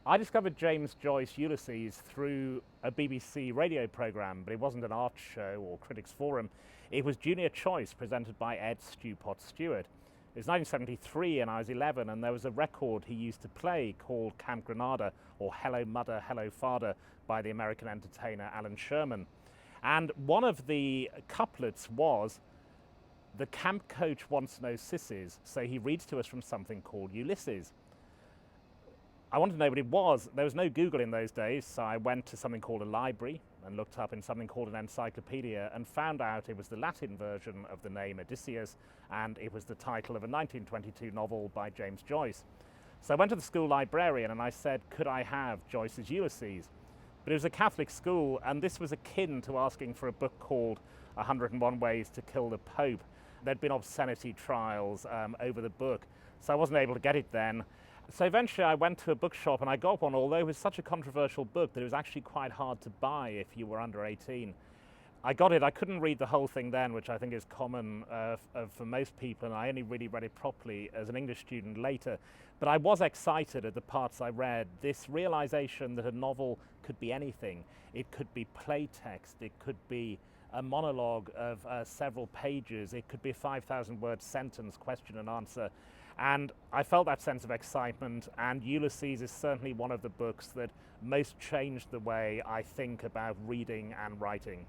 I discovered James Joyce Ulysses through a BBC radio programme, but it wasn't an art show or critics forum. It was Junior Choice presented by Stewpot Stewart. It was 1973 and I was 11, and there was a record he used to play called Camp Granada, or Hello Mother, Hello Father, by the American entertainer Alan Sherman. And one of the couplets was, "The camp coach wants no sissies, so he reads to us from something called Ulysses." I wanted to know what it was. There was no Google in those days, so I went to something called a library and looked up in something called an encyclopedia and found out it was the Latin version of the name Odysseus, and it was the title of a 1922 novel by James Joyce. So I went to the school librarian and I said, could I have Joyce's Ulysses? But it was a Catholic school, and this was akin to asking for a book called 101 Ways to Kill the Pope. There'd been obscenity trials over the book, so I wasn't able to get it then. So eventually I went to a bookshop and I got one, although it was such a controversial book that it was actually quite hard to buy if you were under 18. I got it. I couldn't read the whole thing then, which I think is common for most people, and I only really read it properly as an English student later. But I was excited at the parts I read. This realization that a novel could be anything. It could be play text, it could be a monologue of several pages, it could be a 5,000-word sentence, question and answer. And I felt that sense of excitement, and Ulysses is certainly one of the books that most changed the way I think about reading and writing.